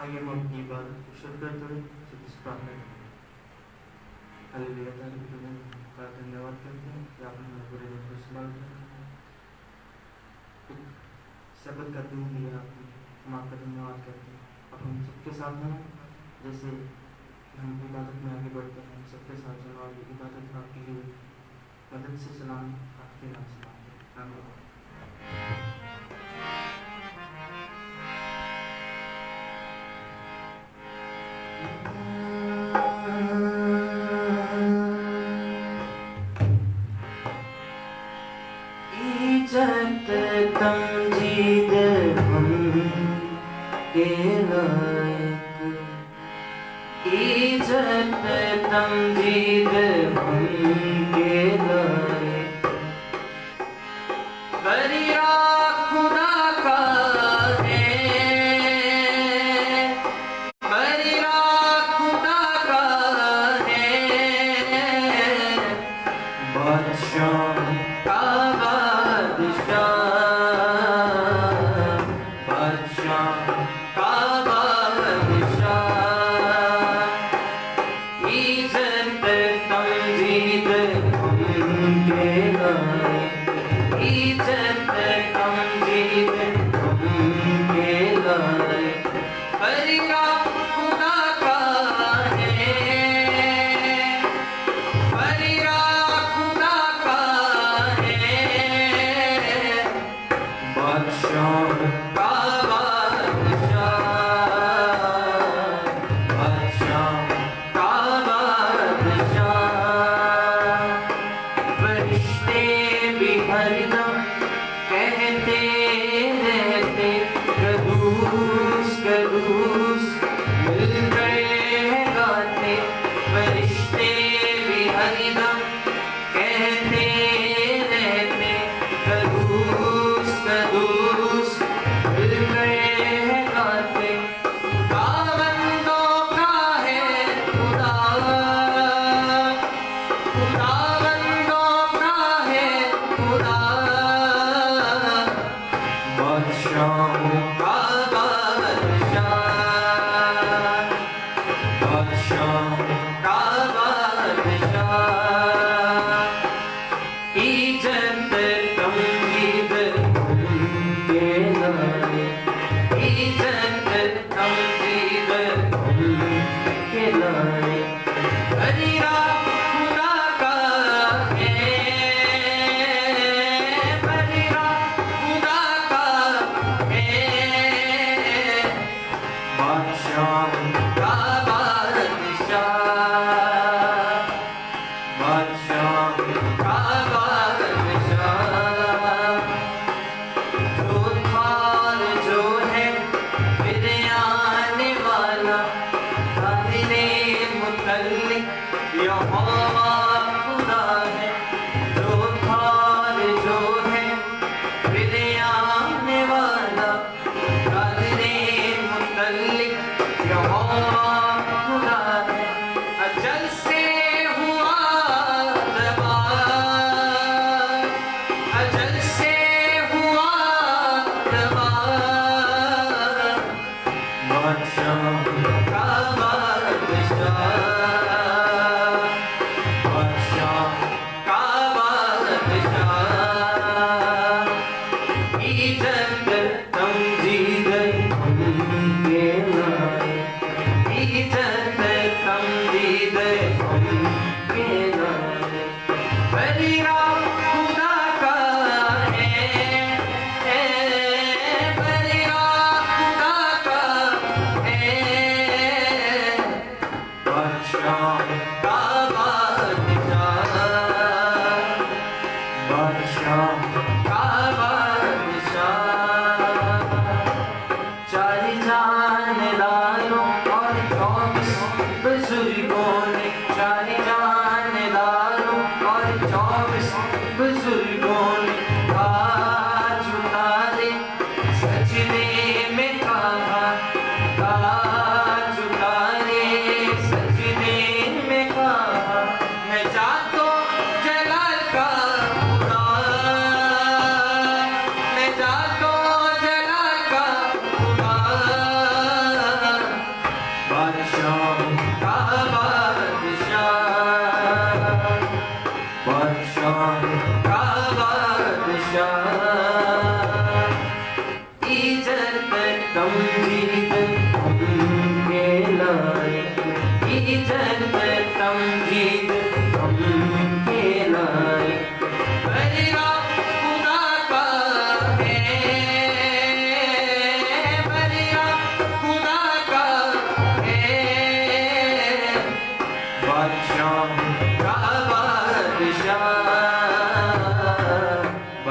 आइए हम अपनी इबादत को शुरू करते हुए सबसे प्रार्थना करें। हालेलुया तारीफ तुम्हें का धन्यवाद करते हैं कि आपने हमें पूरे दिन को संभाल रखा। एक शब्द का दिन दिया आपने, हम आपका धन्यवाद करते हैं। अब हम सबके साथ हैं, जैसे हम इबादत में आगे बढ़ते हैं, सबके साथ चलो आगे इबादत आपकी ही मदद से चलाएं, आपके नाम से मांगते हैं। आमीन।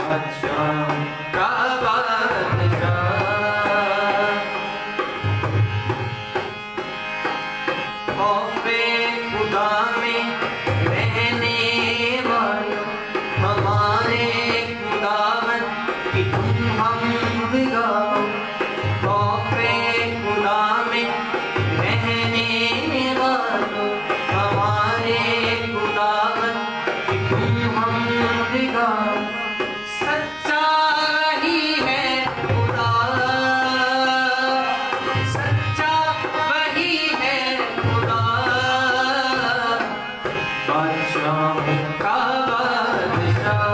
बादशाह का बादशाह खौफे खुदा में रहने वालों हमारे खुदावन की तुम हमद गाओ। खौफे खुदा में रहने वालों हमारे खुदावन की तुम हमद गाओ। सच्चा वही है खुदा, सच्चा वही है खुदा, बादशाहों का बादशाह,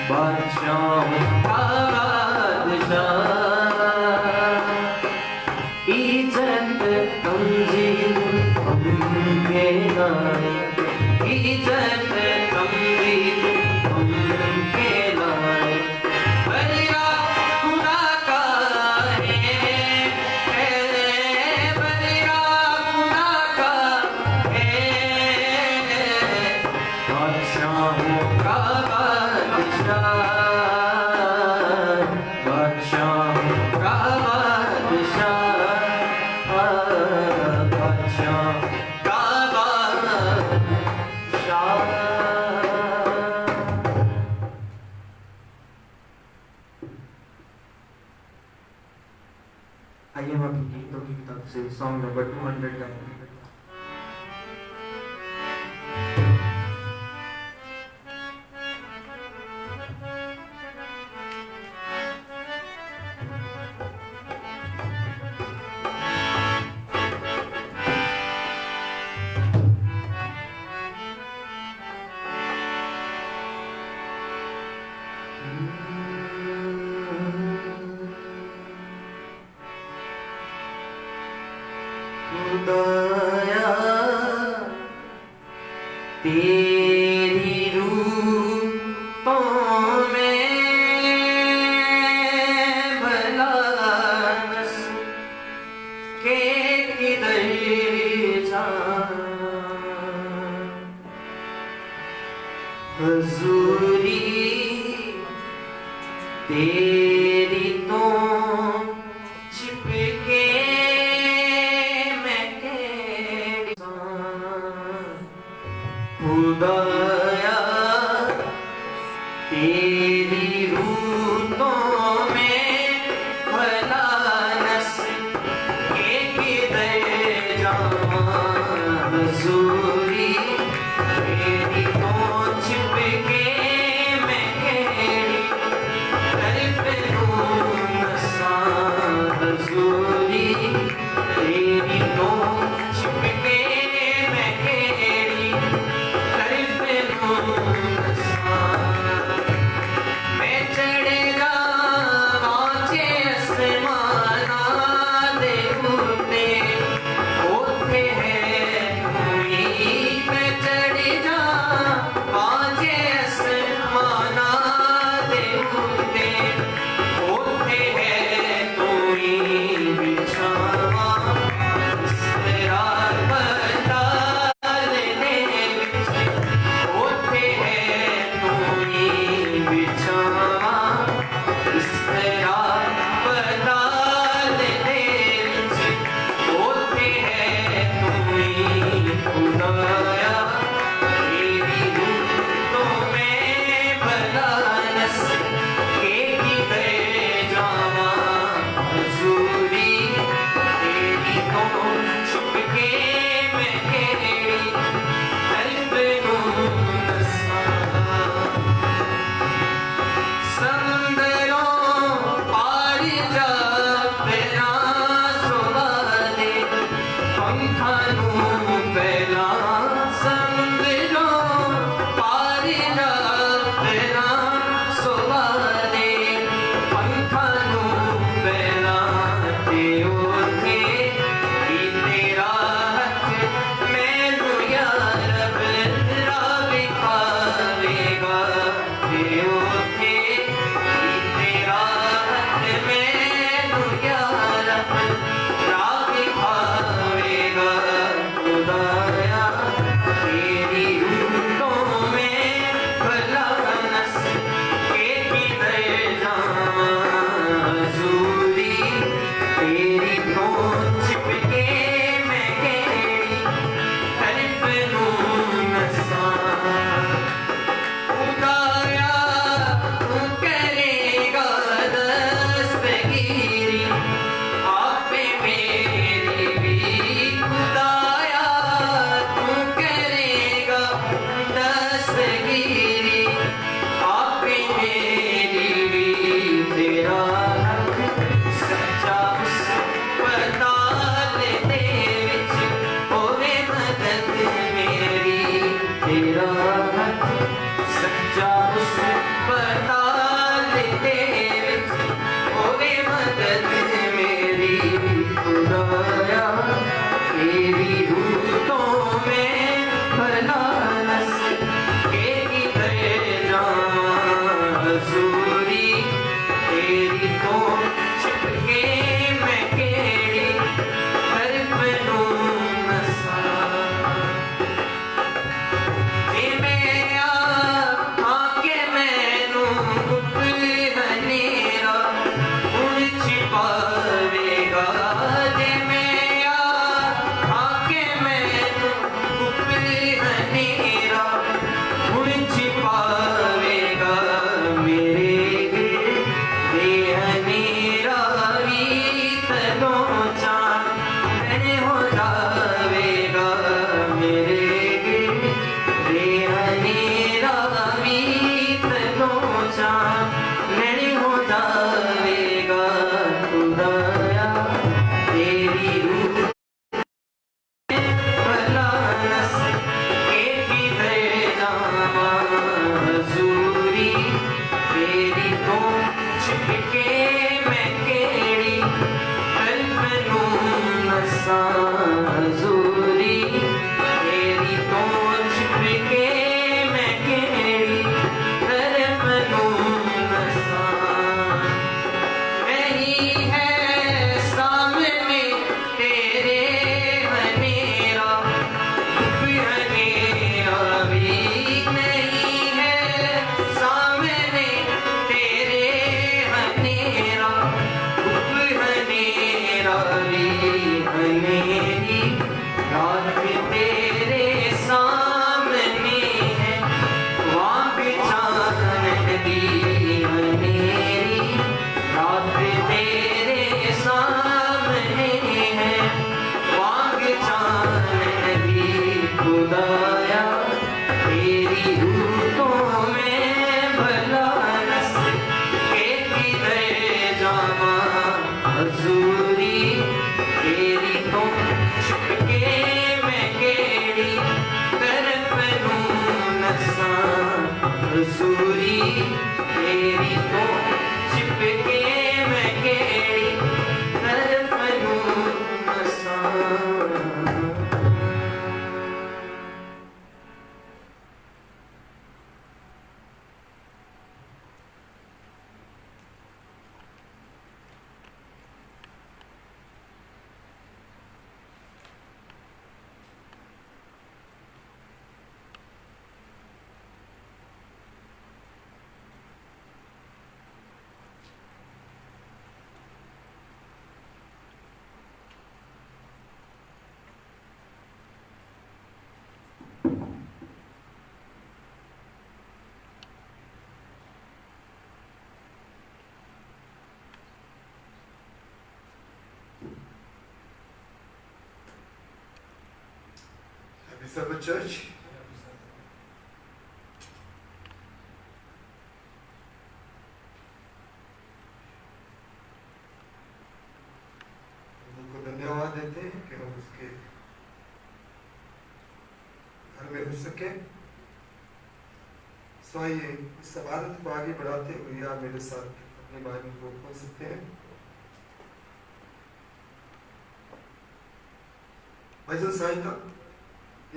बादशाहों का बादशाह। इज्जत तमजीद हमके लाए, इज्जत तमजीद हमके लाए। बलिया खुदा का है, बलिया खुदा का है, बादशाहों का बादशाह, बादशाहों का बादशाह, बादशाह का बादशाह। आइए हम अपनी गीतों की किताब से सॉन्ग नंबर 200 गाएंगे। खुदाया तेरी रूपों में भला बस के किधर जाऊं। हुजूरी तेरी तो छिपके खुदाया तेरी रूतों में भला नस के किधर जाऊं। हुजूरी तेरी तो छिपके मैं खेड़ी तरफ लूं नसा। हुजूरी तेरी तो छिपके मैं खेड़ी मैं चढ़ेगा आँचे आसमाना दे उठे होते हैं हुई खुदाया तेरी रूतों में भला नस के किधर जाऊं हजूरी तेरी तो छिपके मैं केड़ी हर बनूं नसा जे मैं आके मैनू गुप हनेरा उड़ छिपावेगा जे मैं आके मैनू गुप हनेरा उड़ छिपावेगा मेरे दे हनेरा भी तलों चांद मैंने हो जावेगा मेरे दे हनेरा भी तलों चांद मैंने हो जावेगा खुदाया तेरी रूह भला नस के किधर जाऊं हजूरी तेरी तो छिपके मैं केड़ी कर बनूं नसा हजूरी तेरी तो छिपके मैं केड़ी कर बनूं नसा नहीं है सामने तेरे हनेरा गुप हनेरा भी नहीं है सामने तेरे हनेरा गुप हनेरा भी हनेरी रात तेरे सामने है वहाँ पे चांद दी हनेरी रात तेरे सामने है वहाँ पे चांद दी खुदाया तेरी रूतों में भला नस के किधर जावा हजूरी तेरी तो छिपके मैं केड़ी तरफ नूं नसा हजूरी तेरी तो छिपके मैं केड़ी तरफ नूं नसा Happy Sabbath, church. प्रभु को धन्यवाद देते हैं कि हम उसके घर में घुस सके। सो आइए इस इबादत को आगे बढ़ाते हुए आप मेरे साथ अपनी बाइबल को खोल सकते हैं। भजन संहिता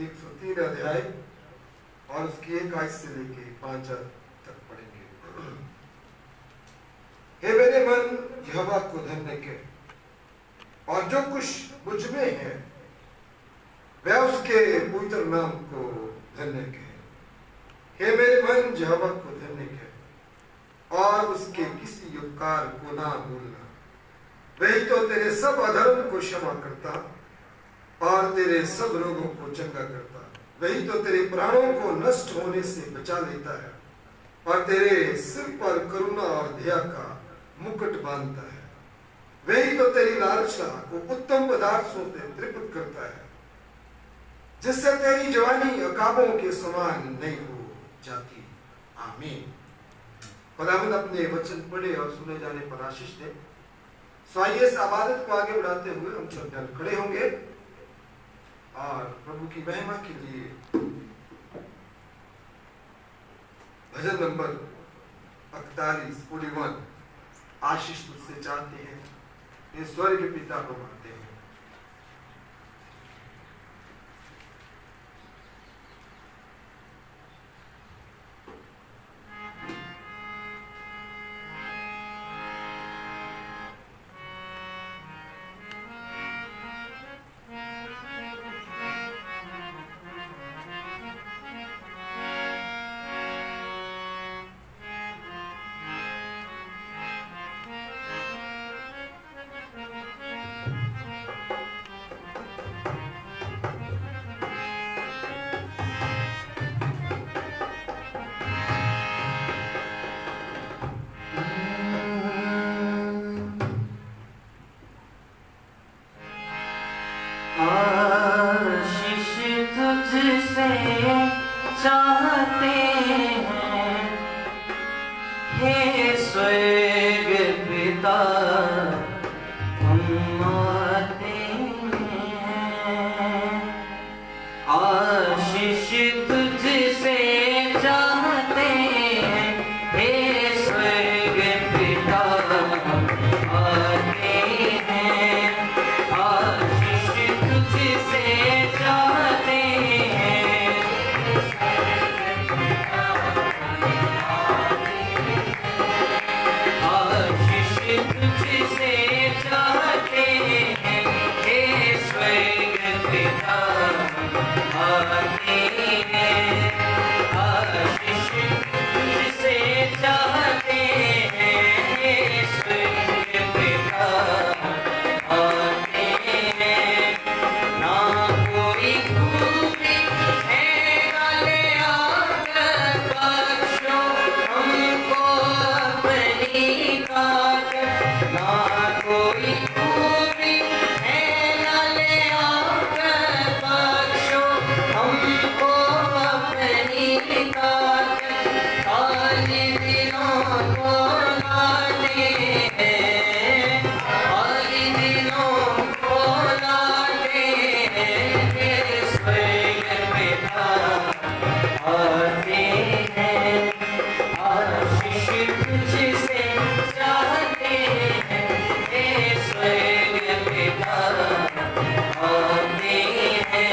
103 अध्याय और उसकी 1 आयत से लेके 5 तक पढ़ेंगे। हे मेरे मन यहोवा को धन्य कर और जो कुछ मुझ में है वह उसके पवित्र नाम को धन्य कर। हे मेरे मन यहोवा को धन्य कर और उसके किसी उपकार को ना भूलना। वही तो तेरे सब अधर्म को क्षमा करता और तेरे सब रोगों को चंगा करता। वही तो तेरे प्राणों को नष्ट होने से बचा लेता है और तेरे सिर पर करुणा और दया का मुकुट बांधता है। वही तो तेरी लालसा को उत्तम पदार्थों से तृप्त करता है जिससे तेरी जवानी अकाबों के समान नहीं हो जाती। आमीन। खुदावंद अपने वचन पढ़े और सुने जाने पर आशीष दे। सो आइए इस इबादत को आगे बढ़ाते हुए हम सब जन खड़े होंगे और प्रभु की महिमा के लिए भजन नंबर 41 आशीष तुझसे चाहते हैं इस स्वर्ग के पिता को मानते हैं। आशीष तुझसे चाहते हैं हे स्वर्ग पिता, हम आते हैं। आशीष तुझसे चाहते हैं हे स्वर्ग पिता, हम आते हैं। आशीष तुझसे चाहते हैं, आशीष तुझसे चाहते हैं हे स्वर्ग पिता, आते हैं। आशीष तुझसे चाहते हैं हे स्वर्ग पिता, आते हैं। ना कोई खूबी है गले आकर बख्शो हमको अपनी ताकत। ना कोई खूबी है गले आकर बख्शो हमको अपनी ताकत। खाली दिलों को लाते हैं, खाली दिलों को लाते हैं हे स्वर्ग पिता, आते हैं। आशीष तुझसे चाहते हैं हे स्वर्ग पिता, आते हैं।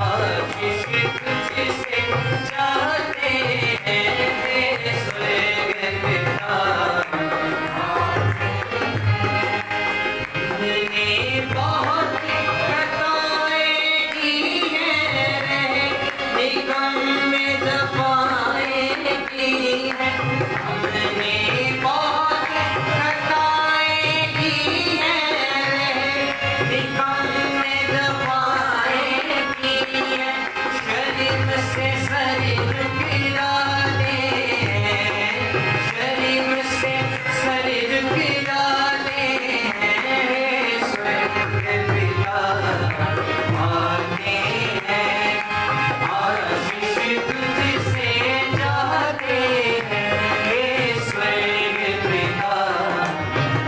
आशीष तुझसे चाहते हैं हे स्वर्ग पिता, हमने बहुत खताएं की हैं रहे निगम में दफाएं की हैं। हमने बहुत खताएं की हैं रहे निगम में दफाएं की हैं। शरीर से शरीर गिराते हैं, शरीर से शरीर गिराते हैं स्वर्ग पिता, आते हैं। आशीष तुझसे चाहते हैं हे स्वर्ग पिता,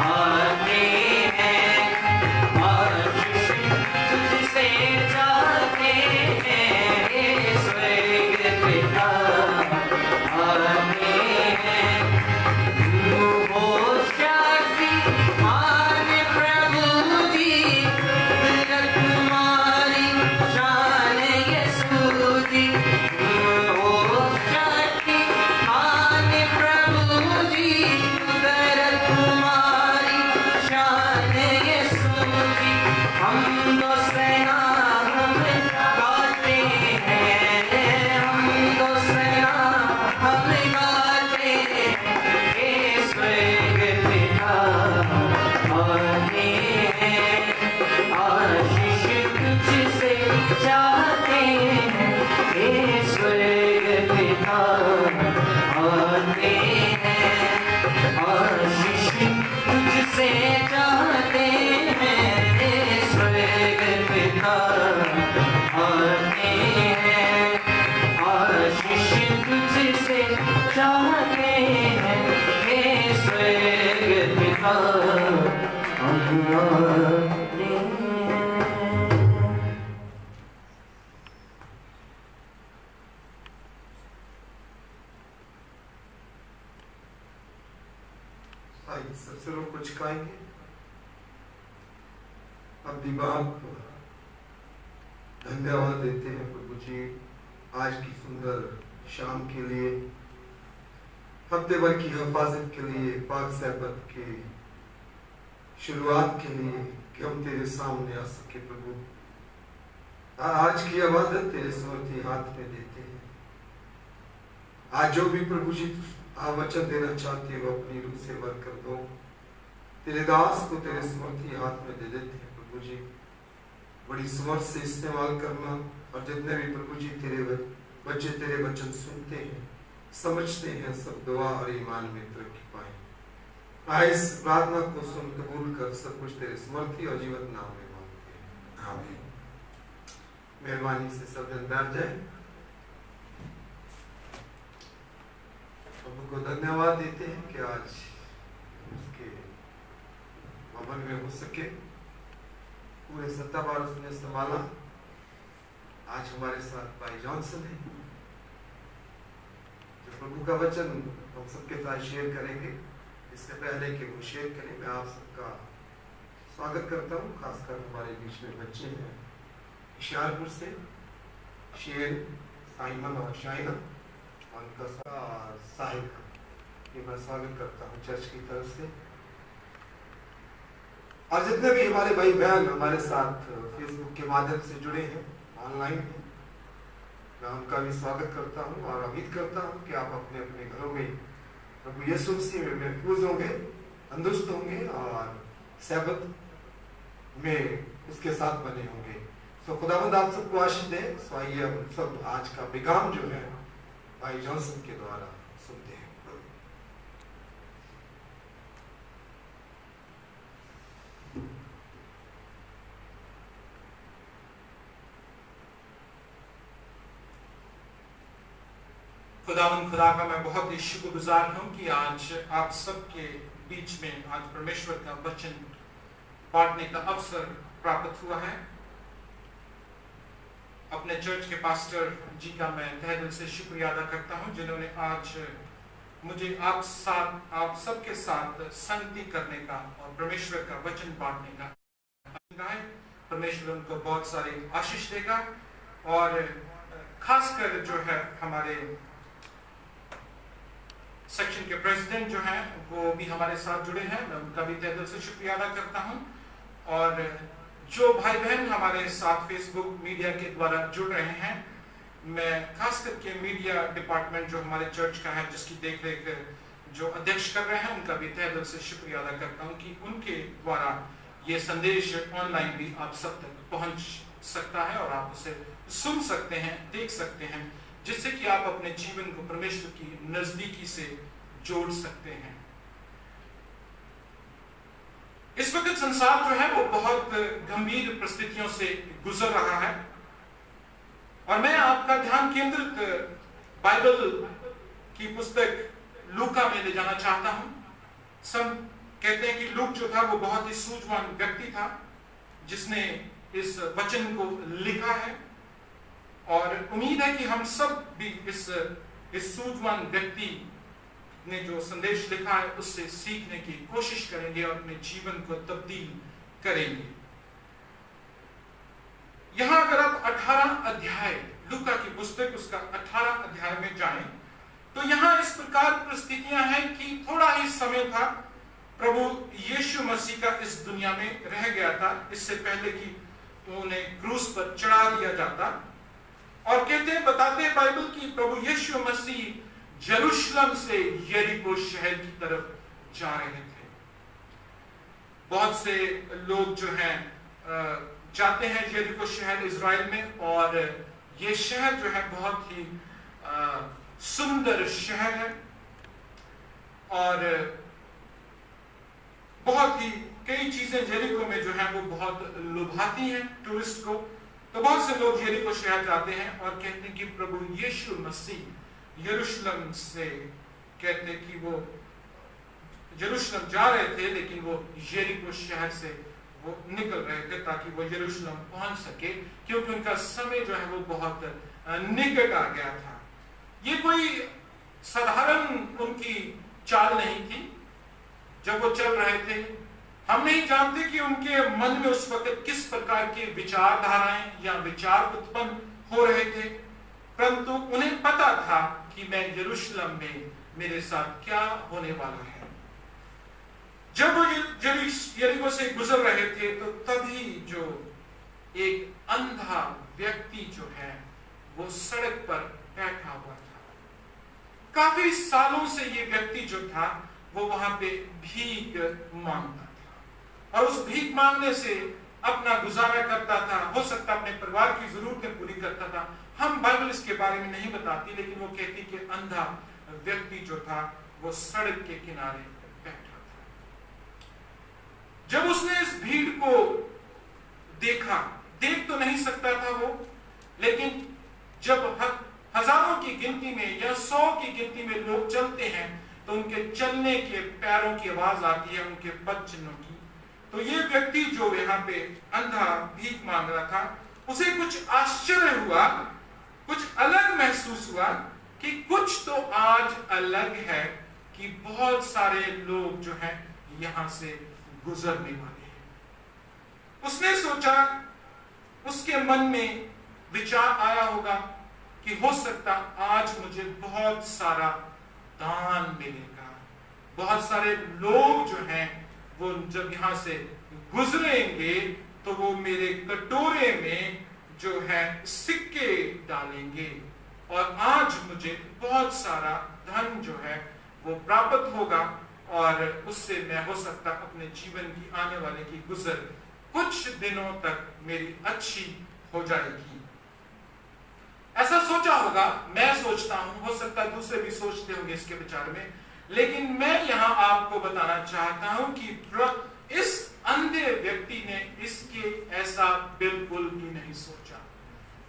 आते हैं। आशीष तुझसे चाहते हैं हे स्वर्ग पिता, आते हैं। हो शक्ति मान प्रभु जी, तुम्हारी शान यीशु जी। हो शक्ति मान प्रभु जी, तुम्हारी शान यीशु जी। हम तो सेना हम गाते हैं, हम तो सेना हम गाते हैं हे स्वर्ग पिता, आते हैं। आशीष तुझसे चाहते हैं हे स्वर्ग पिता, आते हैं। आशीष तुझसे चाहते हैं हे स्वर्ग पिता, आते हैं। आशीष तुझसे चाहते हैं हे स्वर्ग पिता, हम आते हैं। आइए सबसे लोग को झुकाएंगे। अपनी बाप धन्यवाद देते हैं प्रभु जी आज की सुंदर शाम के लिए, हफ्ते भर की हिफाजत के लिए, पाक सहबत की शुरुआत के लिए कि हम तेरे सामने आ सके प्रभु। आज की इबादत तेरे समर्थी हाथ में देते हैं। आज जो भी प्रभु जी वचन देना चाहते हो अपनी रूह से भर कर दो। तेरे दास को तेरे समर्थी हाथ में दे देते हैं प्रभु जी, बड़ी समर्थ से इस्तेमाल करना। और जितने भी प्रभु जी तेरे बच्चे तेरे वचन सुनते हैं, समझते हैं, सब दुआ और ईमान में तरक्की पाए। इस प्रार्थना को सुन कबूल कर सब कुछ तेरे समर्थी और जीवित नाम में मांगते हैं, आमीन। मेहरबानी से सब जन बैठ जाए। प्रभु को धन्यवाद देते हैं कि आज उसके भवन में हो सके। पूरे 70 बार उसने संभाला। आज हमारे साथ भाई जॉनसन है जो प्रभु का वचन हम सबके साथ शेयर करेंगे। इससे पहले कि वो शेयर करें, मैं आप सबका स्वागत करता हूँ। खासकर हमारे बीच में बच्चे हैं होशियारपुर से, शेर, साइमन और शाइना, उनका साहिब का ये मैं स्वागत करता हूँ चर्च की तरफ से। और जितने भी हमारे भाई बहन हमारे साथ फेसबुक के माध्यम से जुड़े हैं, ऑनलाइन हैं, मैं उनका भी स्वागत करता हूँ और उम्मीद करता हूँ कि आप अपने अपने घरों में प्रभु यीशु मसीह में महफूज होंगे, तंदुरुस्त होंगे और सहबत में उसके साथ बने होंगे। सो खुदावंद आप सबको आशीष दे। सो आइए हम सब आज का पैगाम जो है भाई जॉनसन के द्वारा सुनते हैं। खुदावंद खुदा का मैं बहुत ही शुक्रगुजार हूँ कि आज आप सबके बीच में आज परमेश्वर का वचन बांटने का अवसर प्राप्त हुआ है। अपने चर्च के पास्टर जी का मैं तहे दिल से शुक्रिया अदा करता हूँ जिन्होंने आज मुझे आप सबके साथ संगति करने का और परमेश्वर का वचन बांटने का है। परमेश्वर उनको बहुत सारी आशीष देगा। और खासकर जो है हमारे सेक्शन के प्रेसिडेंट जो हैं वो भी हमारे साथ जुड़े हैं, मैं उनका भी तहे दिल से शुक्रिया अदा करता हूं। और जो भाई बहन हमारे साथ फेसबुक मीडिया के द्वारा जुड़ रहे हैं, मैं खास करके मीडिया डिपार्टमेंट जो हमारे चर्च का है जिसकी देखरेख जो अध्यक्ष कर रहे हैं, उनका भी तहे दिल से शुक्रिया अदा करता हूं कि उनके द्वारा ये संदेश ऑनलाइन भी आप सब तक पहुंच सकता है और आप उसे सुन सकते हैं, देख सकते हैं, जिससे कि आप अपने जीवन को परमेश्वर की नजदीकी से जोड़ सकते हैं। इस वक्त संसार जो है वो बहुत गंभीर परिस्थितियों से गुजर रहा है और मैं आपका ध्यान केंद्रित बाइबल की पुस्तक लूका में ले जाना चाहता हूं। सब कहते हैं कि लूक जो था वो बहुत ही सूझवान व्यक्ति था जिसने इस वचन को लिखा है और उम्मीद है कि हम सब भी इस सूझवान व्यक्ति ने जो संदेश लिखा है उससे सीखने की कोशिश करेंगे और अपने जीवन को तब्दील करेंगे। यहां अगर आप 18 अध्याय लूका की पुस्तक उसका 18 अध्याय में जाएं तो यहां इस प्रकार परिस्थितियां हैं कि थोड़ा ही समय था प्रभु यीशु मसीह का इस दुनिया में रह गया था, इससे पहले कि उन्हें क्रूस पर चढ़ा दिया जाता। और कहते हैं, बताते हैं बाइबल की प्रभु यीशु मसीह यरूशलेम से यरीको शहर की तरफ जा रहे थे। बहुत से लोग जो हैं जाते हैं यरीको शहर इजराइल में और ये शहर जो है बहुत ही सुंदर शहर है और बहुत ही कई चीजें यरीको में जो है वो बहुत लुभाती हैं टूरिस्ट को। तो बहुत से लोग यरीको शहर जाते हैं और कहते हैं कि प्रभु यीशु मसीह यरूशलेम से कहते हैं कि वो यरूशलेम जा रहे थे लेकिन वो यरीको शहर से वो निकल रहे थे ताकि वो यरूशलेम पहुंच सके, क्योंकि उनका समय जो है वो बहुत निकट आ गया था। ये कोई साधारण उनकी चाल नहीं थी। जब वो चल रहे थे हम नहीं जानते कि उनके मन में उस वक्त किस प्रकार के विचारधाराएं या विचार उत्पन्न हो रहे थे, परंतु उन्हें पता था कि मैं यरूशलेम में मेरे साथ क्या होने वाला है। जब वो यरीको से गुजर रहे थे तो तभी जो एक अंधा व्यक्ति जो है वो सड़क पर बैठा हुआ था। काफी सालों से ये व्यक्ति जो था वो वहां पे भीख मांगता था और उस भीख मांगने से अपना गुजारा करता था, हो सकता अपने परिवार की जरूरतें पूरी करता था। हम बाइबल इसके बारे में नहीं बताती, लेकिन वो कहती कि अंधा व्यक्ति जो था वो सड़क के किनारे बैठा था। जब उसने इस भीड़ को देखा, देख तो नहीं सकता था वो, लेकिन जब हजारों की गिनती में या 100 की गिनती में लोग चलते हैं तो उनके चलने के पैरों की आवाज आती है, उनके पद चिन्हों की। तो ये व्यक्ति जो यहाँ पे अंधा भीख मांग रहा था, उसे कुछ आश्चर्य हुआ, कुछ अलग महसूस हुआ कि कुछ तो आज अलग है कि बहुत सारे लोग जो हैं यहां से गुजरने वाले हैं। उसने सोचा, उसके मन में विचार आया होगा कि हो सकता आज मुझे बहुत सारा दान मिलेगा, बहुत सारे लोग जो हैं वो जब यहां से गुजरेंगे तो वो मेरे कटोरे में जो है सिक्के डालेंगे और आज मुझे बहुत सारा धन जो है वो प्राप्त होगा और उससे मैं हो सकता अपने जीवन की आने वाले की गुजर कुछ दिनों तक मेरी अच्छी हो जाएगी। ऐसा सोचा होगा, मैं सोचता हूं, हो सकता दूसरे भी सोचते होंगे इसके विचार में, लेकिन मैं यहां आपको बताना चाहता हूं कि इस अंधे व्यक्ति ने इसके ऐसा बिल्कुल भी नहीं सोचा।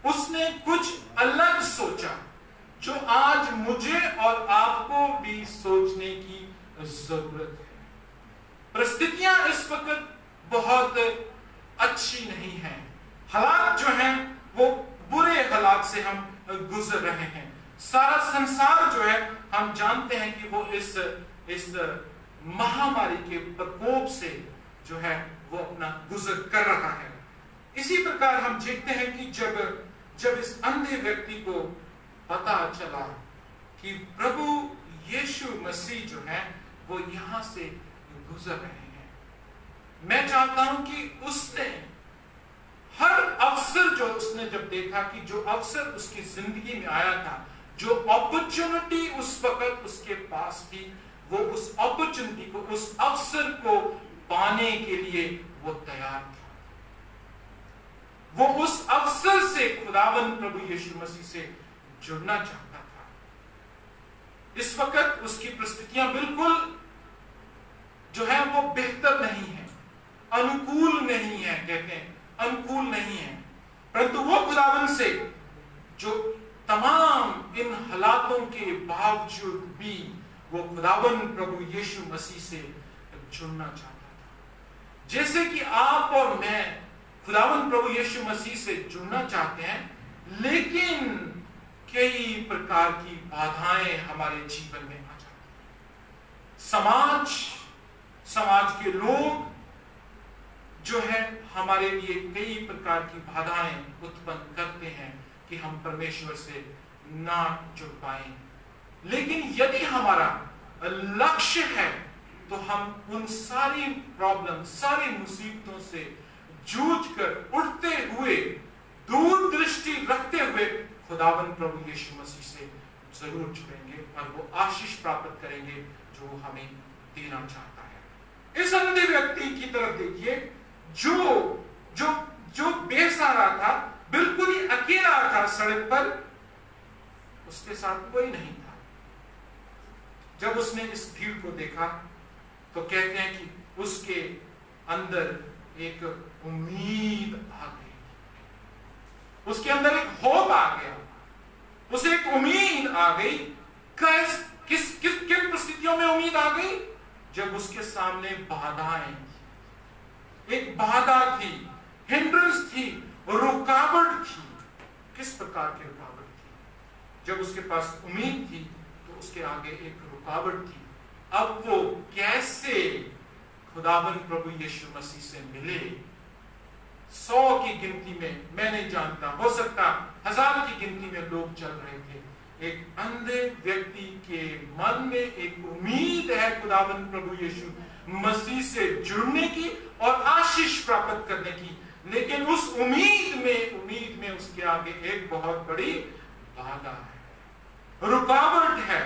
उसने कुछ अलग सोचा जो आज मुझे और आपको भी सोचने की जरूरत है। परिस्थितियां इस वक्त बहुत अच्छी नहीं है, हालात जो हैं वो बुरे हालात से हम गुजर रहे हैं। सारा संसार जो है हम जानते हैं कि वो इस महामारी के प्रकोप से जो है वो अपना गुजर कर रहा है। इसी प्रकार हम देखते हैं कि जब इस अंधे व्यक्ति को पता चला कि प्रभु यीशु मसीह जो है वो यहां से गुजर रहे हैं, मैं चाहता हूं कि उसने हर अवसर जो उसने जब देखा कि जो अवसर उसकी जिंदगी में आया था, जो अपॉर्चुनिटी उस वक्त उसके पास थी, वो उस अपॉर्चुनिटी को, उस अवसर को पाने के लिए वो तैयार था। वो उस अवसर से खुदावन प्रभु यीशु मसीह से जुड़ना चाहता था। इस वक्त उसकी परिस्थितियां बिल्कुल जो है वो बेहतर नहीं है, अनुकूल नहीं है, कहते हैं अनुकूल नहीं है, परंतु वो खुदावन से जो तमाम इन हालातों के बावजूद भी वो खुदावन प्रभु यीशु मसीह से जुड़ना चाहता था। जैसे कि आप और मैं खुदावन प्रभु यीशु मसीह से जुड़ना चाहते हैं, लेकिन कई प्रकार की बाधाएं हमारे जीवन में आ जाती हैं। समाज के लोग जो है हमारे लिए कई प्रकार की बाधाएं उत्पन्न करते हैं कि हम परमेश्वर से ना जुड़ पाए। लेकिन यदि हमारा लक्ष्य है तो हम उन सारी प्रॉब्लम, सारी मुसीबतों से जूझकर उठते हुए, दूरदृष्टि रखते हुए खुदावन प्रभु यीशु मसीह से जरूर जुड़ेंगे और वो आशीष प्राप्त करेंगे जो हमें देना चाहता है। इस अंधे व्यक्ति की तरफ देखिए जो बेसहारा था, बिल्कुल ही अकेला था सड़क पर, उसके साथ कोई नहीं था। जब उसने इस भीड़ को देखा तो कहते हैं कि उसके अंदर एक उम्मीद आ गई, उसके अंदर एक होप आ गया, उसे एक उम्मीद आ गई। किन परिस्थितियों में उम्मीद आ गई? जब उसके सामने बाधाएं, एक बाधा थी, हिंड्रेंस थी, रुकावट थी। किस प्रकार की रुकावट थी? जब उसके पास उम्मीद थी तो उसके आगे एक रुकावट थी। अब वो कैसे खुदावन प्रभु यीशु मसीह से मिले। 100 की गिनती में, मैं नहीं जानता, हो सकता 1000 की गिनती में लोग चल रहे थे। एक अंधे व्यक्ति के मन में एक उम्मीद है खुदावन प्रभु यीशु मसीह से जुड़ने की और आशीष प्राप्त करने की, लेकिन उस उम्मीद में उसके आगे एक बहुत बड़ी बाधा है, रुकावट है,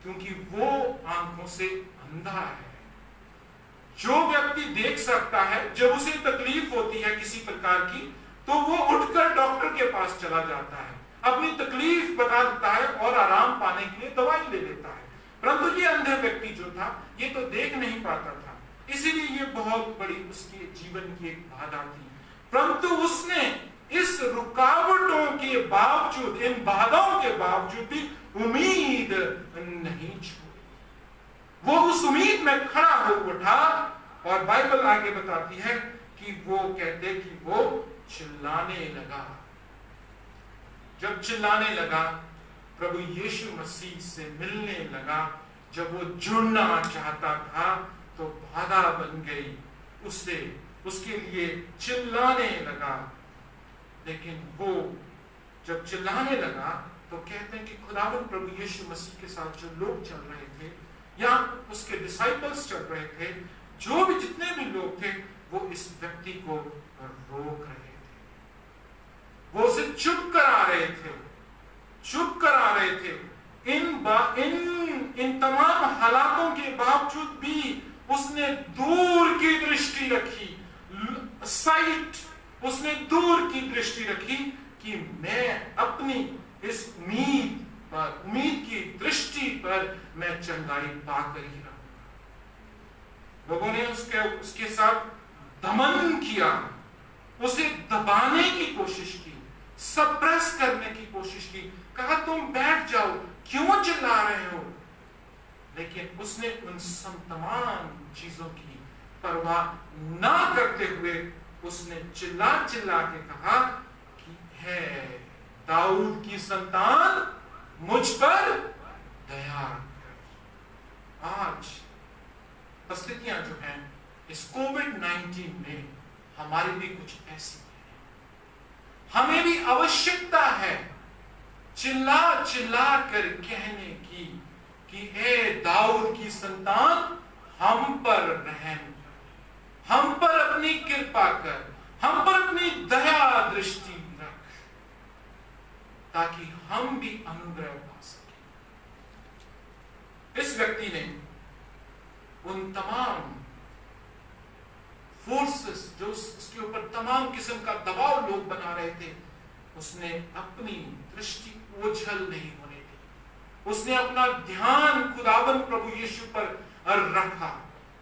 क्योंकि वो आंखों से अंधा है। जो व्यक्ति देख सकता है, जब उसे तकलीफ होती है किसी प्रकार की, तो वो उठकर डॉक्टर के पास चला जाता है, अपनी तकलीफ बता देता है और आराम पाने के लिए दवाई ले लेता है। परंतु ये अंधे व्यक्ति जो था, ये तो देख नहीं पाता था, इसीलिए ये बहुत बड़ी उसके जीवन की एक बाधा थी। परंतु उसने इस रुकावटों के बावजूद, इन बाधाओं के बावजूद भी उम्मीद नहीं छोड़ी। वो उस उम्मीद में खड़ा हो उठा, और बाइबल आगे बताती है कि वो कहते कि वो चिल्लाने लगा। जब चिल्लाने लगा, प्रभु यीशु मसीह से मिलने लगा, जब वो जुड़ना चाहता था तो बाधा बन गई, उसके लिए चिल्लाने लगा। लेकिन वो जब चिल्लाने लगा तो कहते हैं कि खुदावंद प्रभु यीशु मसीह के साथ जो लोग चल रहे थे, या उसके डिसाइपल्स चल रहे थे, जो भी जितने भी लोग थे, वो इस व्यक्ति को रोक रहे थे, वो उसे चुप करा रहे थे। इन तमाम हालातों के बावजूद भी उसने दूर की दृष्टि रखी, उसने दूर की दृष्टि रखी कि मैं अपनी इस उम्मीद की दृष्टि पर मैं चंगाई पाकर ही रहूंगा। लोगों ने उसके साथ दमन किया, उसे दबाने की कोशिश की, सप्रेस करने की कोशिश की, कहा तुम बैठ जाओ, क्यों चिल्ला रहे हो। लेकिन उसने उन तमाम चीजों की परवाह ना करते हुए उसने चिल्ला के कहा कि है दाऊद की संतान, मुझ पर दया कर। आज परिस्थितियां जो हैं इस कोविड-19 में हमारी भी कुछ ऐसी है, हमें भी आवश्यकता है चिल्ला कर कहने की कि हे दाऊद की संतान, हम पर रहम कर, हम पर अपनी कृपा कर, हम पर अपनी दया दृष्टि रख, ताकि हम भी अनुग्रह पा सकें। इस व्यक्ति ने उन तमाम फोर्सेस जो उसके ऊपर तमाम किस्म का दबाव लोग बना रहे थे, उसने अपनी दृष्टि ओझल नहीं होने दी। उसने अपना ध्यान खुदावंद प्रभु यीशु पर रखा,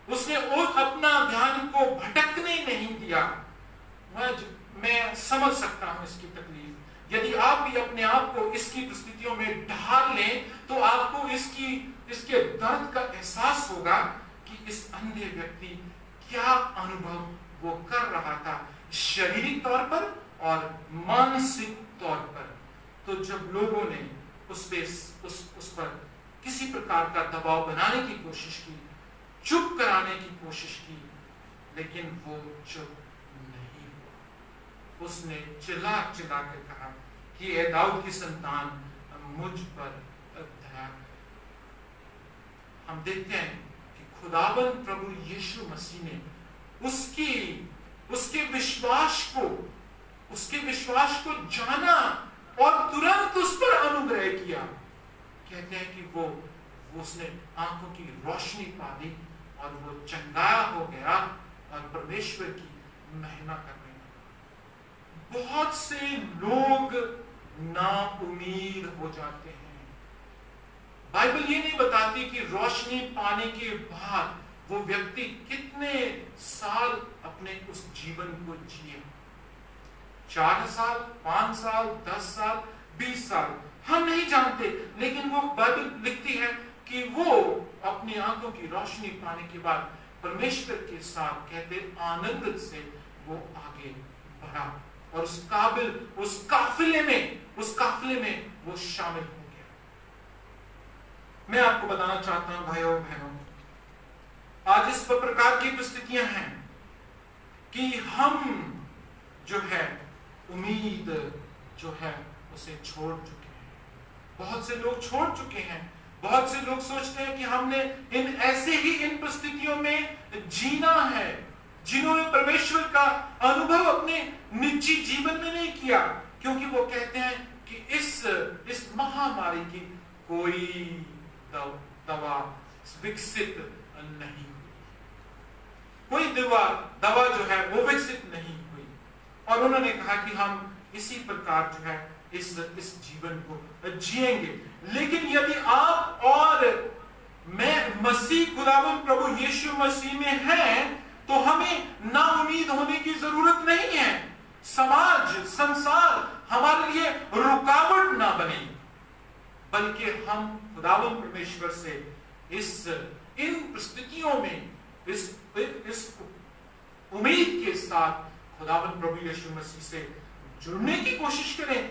उसने अपना ध्यान को भटकने नहीं दिया। मैं समझ सकता हूं इसकी तकलीफ। यदि आप भी अपने आप को इसकी परिस्थितियों में ढाल लें तो आपको इसके दर्द का एहसास होगा कि इस अंधे व्यक्ति क्या अनुभव वो कर रहा था, शारीरिक तौर पर और मानसिक तौर पर। तो जब लोगों ने उस पर किसी प्रकार का दबाव बनाने की कोशिश की, चुप कराने की कोशिश की, लेकिन वो चुप नहीं हुआ। उसने चिल्ला कर कहा कि ए दाऊद की संतान, मुझ पर दया कर। हम देखते हैं कि खुदाबंद प्रभु यीशु मसीह ने उसके विश्वास को जाना और तुरंत उस पर अनुग्रह किया। कहते हैं कि वो उसने आंखों की रोशनी पा ली और वो चंगाया हो गया और परमेश्वर की महिमा करने लगा। बहुत से लोग ना उम्मीद हो जाते हैं। बाइबल ये नहीं बताती कि रोशनी पाने के बाद वो व्यक्ति कितने साल अपने उस जीवन को जिए, 4 साल, 5 साल, 10 साल, 20 साल, हम नहीं जानते। लेकिन वो बाइबल लिखती है कि वो अपनी आंखों की रोशनी पाने के बाद परमेश्वर के साथ कहते आनंद से वो आगे बढ़ा और उस काफिले में वो शामिल हो गया। मैं आपको बताना चाहता हूं भाइयों बहनों, आज इस प्रकार की परिस्थितियां हैं कि हम जो है उम्मीद जो है उसे छोड़ चुके हैं। बहुत से लोग छोड़ चुके हैं। बहुत से लोग सोचते हैं कि हमने इन परिस्थितियों में जीना है, जिन्होंने परमेश्वर का अनुभव अपने निजी जीवन में नहीं किया, क्योंकि वो कहते हैं कि इस महामारी की कोई दवा विकसित नहीं हुई, कोई दवा जो है वो विकसित नहीं हुई। और उन्होंने कहा कि हम इसी प्रकार जो है इस जीवन को जिएंगे। लेकिन यदि आप और मैं मसीह खुदावंद प्रभु यीशु मसीह में हैं, तो हमें ना उम्मीद होने की जरूरत नहीं है। समाज संसार हमारे लिए रुकावट ना बने, बल्कि हम खुदावंद परमेश्वर से इन परिस्थितियों में इस उम्मीद के साथ खुदावंद प्रभु यीशु मसीह से जुड़ने की कोशिश करें,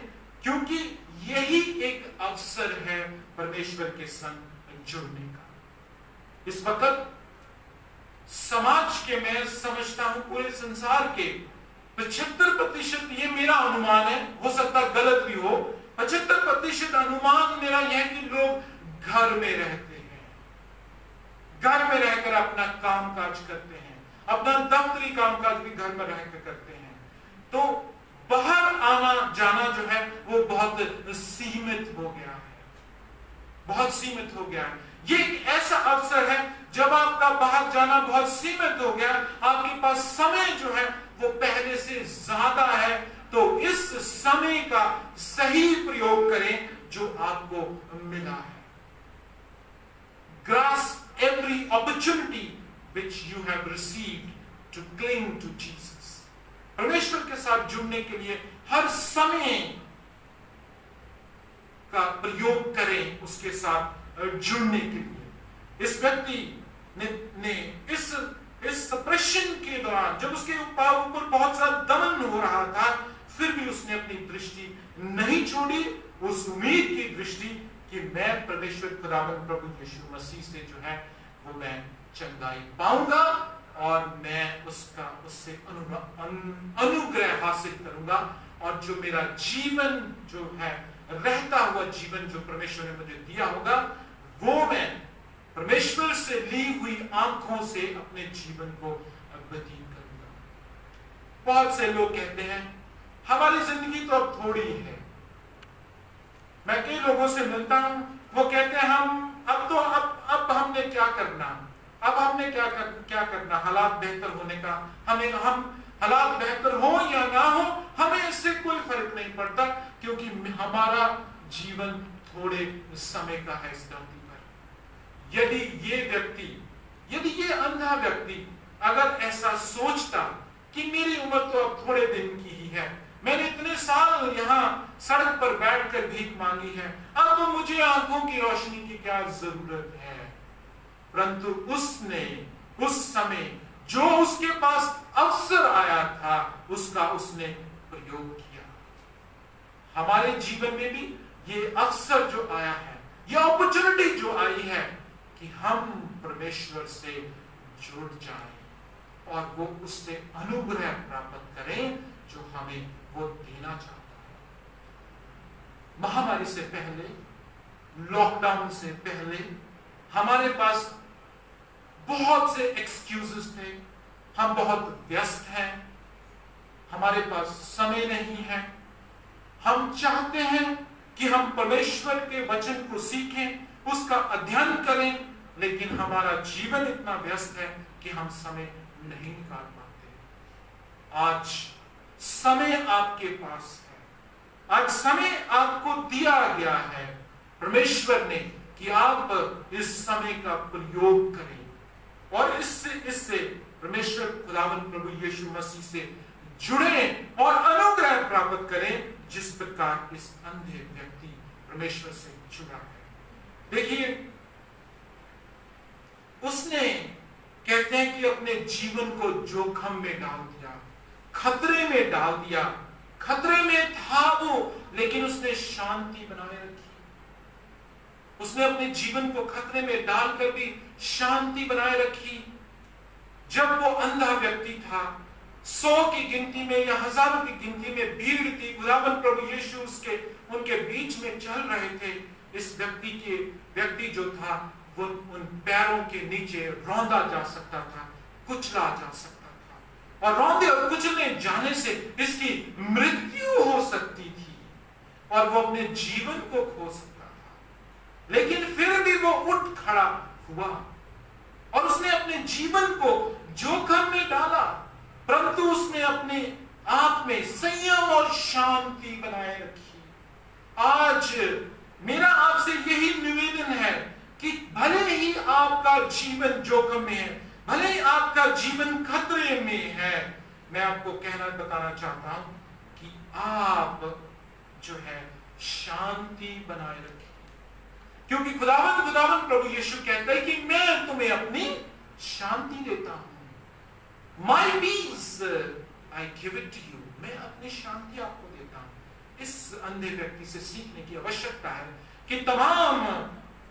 क्योंकि यही एक अवसर है परमेश्वर के संग जुड़ने का। इस वक्त समाज के, मैं समझता हूं पूरे संसार के 75%, ये मेरा अनुमान है, हो सकता गलत भी हो, 75% अनुमान मेरा यह कि लोग घर में रहते हैं, घर में रहकर अपना कामकाज करते हैं, अपना दफ्तरी कामकाज भी घर में रहकर करते हैं। तो बाहर आना जाना जो है वो बहुत सीमित हो गया है, बहुत सीमित हो गया है। ये एक ऐसा अवसर है जब आपका बाहर जाना बहुत सीमित हो गया, आपके पास समय जो है वो पहले से ज्यादा है, तो इस समय का सही प्रयोग करें जो आपको मिला है। Grasp every opportunity which you have received to cling to Jesus. परमेश्वर के साथ जुड़ने के लिए हर समय का प्रयोग करें, उसके साथ जुड़ने के लिए। इस व्यक्ति ने इस सप्रेशन के दौरान, जब उसके ऊपर बहुत सा दमन हो रहा था, फिर भी उसने अपनी दृष्टि नहीं छोड़ी, उस उम्मीद की दृष्टि कि मैं परमेश्वर खुदावंद प्रभु यीशु मसीह से जो है वो मैं चंगाई पाऊंगा और मैं उससे अनुग्रह हासिल करूंगा, और जो मेरा जीवन जो है, रहता हुआ जीवन जो परमेश्वर ने मुझे दिया होगा, वो मैं परमेश्वर से ली हुई आंखों से अपने जीवन को व्यतीत करूंगा। बहुत से लोग कहते हैं हमारी जिंदगी तो अब थोड़ी है। मैं कई लोगों से मिलता हूं, वो कहते हैं हम अब हमने क्या करना, अब हमने क्या करना हालात बेहतर होने का, हम हालात बेहतर हो या ना हो हमें इससे कोई फर्क नहीं पड़ता, क्योंकि हमारा जीवन थोड़े समय का है इस धरती पर। यदि ये अंधा व्यक्ति अगर ऐसा सोचता कि मेरी उम्र तो अब थोड़े दिन की ही है, मैंने इतने साल यहाँ सड़क पर बैठकर भीख मांगी है, अब तो मुझे आंखों की रोशनी की क्या जरूरत है। परंतु उसने उस समय जो उसके पास अवसर आया था उसने प्रयोग किया। हमारे जीवन में भी ये अवसर जो आया है, ये अपॉर्चुनिटी जो आई है कि हम परमेश्वर से जुड़ जाएं और वो उससे अनुग्रह प्राप्त करें जो हमें वो देना चाहता है। महामारी से पहले, लॉकडाउन से पहले हमारे पास बहुत से एक्सक्यूजेस थे, हम बहुत व्यस्त हैं, हमारे पास समय नहीं है, हम चाहते हैं कि हम परमेश्वर के वचन को सीखें, उसका अध्ययन करें, लेकिन हमारा जीवन इतना व्यस्त है कि हम समय नहीं निकाल पाते। आज समय आपके पास है, आज समय आपको दिया गया है परमेश्वर ने कि आप इस समय का प्रयोग करें और इससे परमेश्वर खुदावंद प्रभु यीशु मसीह से जुड़े और अनुग्रह प्राप्त करें, जिस प्रकार इस अंधे व्यक्ति परमेश्वर से जुड़ा है। देखिए, उसने कहते हैं कि अपने जीवन को जोखिम में डाल दिया, खतरे में डाल दिया। खतरे में था वो, लेकिन उसने शांति बनाए रखी। उसने अपने जीवन को खतरे में डालकर भी शांति बनाए रखी। जब वो अंधा व्यक्ति था, 100 की गिनती में या हजारों की गिनती में भीड़ थी, खुदावंद प्रभु यीशु उनके बीच में चल रहे थे, इस व्यक्ति जो था वो उन पैरों के नीचे रौंदा जा सकता था, कुचला जा सकता था, और रौंदे और कुचलने जाने से इसकी मृत्यु हो सकती थी और वो अपने जीवन को खो सकता था। लेकिन फिर भी वो उठ खड़ा हुआ और उसने अपने जीवन को जोखिम में डाला, परंतु उसने अपने आप में संयम और शांति बनाए रखी। आज मेरा आपसे यही निवेदन है कि भले ही आपका जीवन जोखिम में है, भले ही आपका जीवन खतरे में है, मैं आपको बताना चाहता हूं कि आप जो है शांति बनाए रखें, क्योंकि खुदावंद प्रभु यीशु कहता है कि मैं तुम्हें अपनी शांति देता हूं। My peace I give it to you. मैं अपनी शांति आपको देता हूं। इस अंधे व्यक्ति से सीखने की आवश्यकता है कि तमाम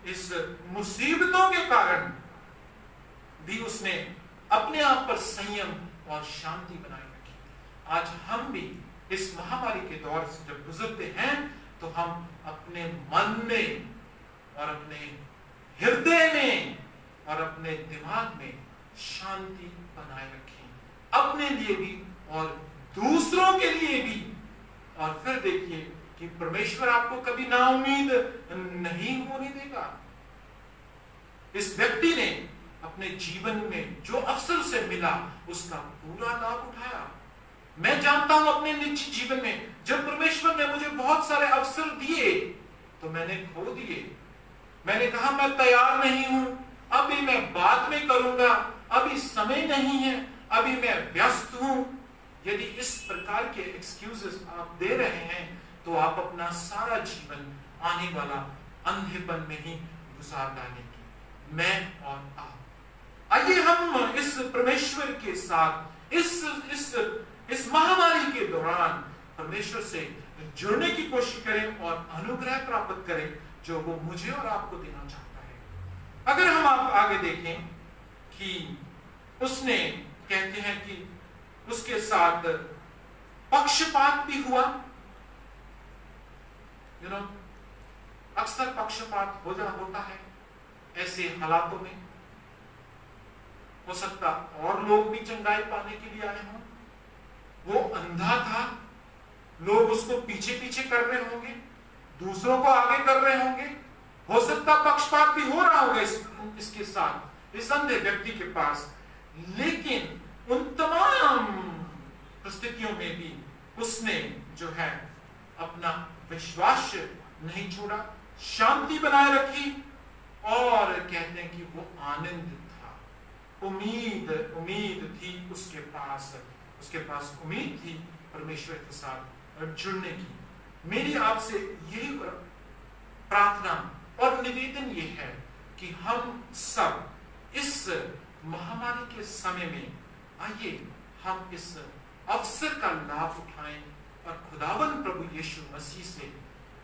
इस मुसीबतों के कारण भी उसने अपने आप पर संयम और शांति बनाए रखी। आज हम भी इस महामारी के दौर से जब गुजरते हैं तो हम अपने मन में और अपने हृदय में और अपने दिमाग में शांति बनाए रखें, अपने लिए भी और दूसरों के लिए भी। और फिर देखिए कि परमेश्वर आपको कभी नाउम्मीद नहीं होने देगा। इस व्यक्ति ने अपने जीवन में जो अवसर से मिला उसका पूरा लाभ उठाया। मैं जानता हूं अपने निजी जीवन में जब परमेश्वर ने मुझे बहुत सारे अवसर दिए तो मैंने खो दिए। मैंने कहा मैं तैयार नहीं हूं, अभी मैं बाद में करूंगा, अभी समय नहीं है, अभी मैं व्यस्त हूं। यदि इस प्रकार के एक्सक्यूजेस आप दे रहे हैं तो आप अपना सारा जीवन आने वाला अंधेपन में ही गुजार डालेंगे, मैं और आप। आइए हम इस परमेश्वर के साथ इस महामारी के दौरान परमेश्वर से जुड़ने की कोशिश करें और अनुग्रह प्राप्त करें जो वो मुझे और आपको देना चाहता है। अगर हम आप आगे देखें कि उसने कहते हैं कि उसके साथ पक्षपात भी हुआ। अक्सर पक्षपात होता है ऐसे हालातों में। हो सकता और लोग भी चंगाई पाने के लिए आए हों। वो अंधा था, लोग उसको पीछे पीछे कर रहे होंगे, दूसरों को आगे कर रहे होंगे। हो सकता पक्षपात भी हो रहा होगा इसके साथ, इस अंधे व्यक्ति के पास। लेकिन उन तमाम परिस्थितियों में भी उसने जो है अपना विश्वास नहीं छोड़ा, शांति बनाए रखी और कहते हैं कि वो आनंद था, उम्मीद थी उसके पास उम्मीद थी परमेश्वर के साथ जुड़ने की। मेरी आपसे यही प्रार्थना और निवेदन ये है कि हम सब इस महामारी के समय में आइए हम इस अवसर का लाभ उठाएं और खुदावंद प्रभु यीशु मसीह से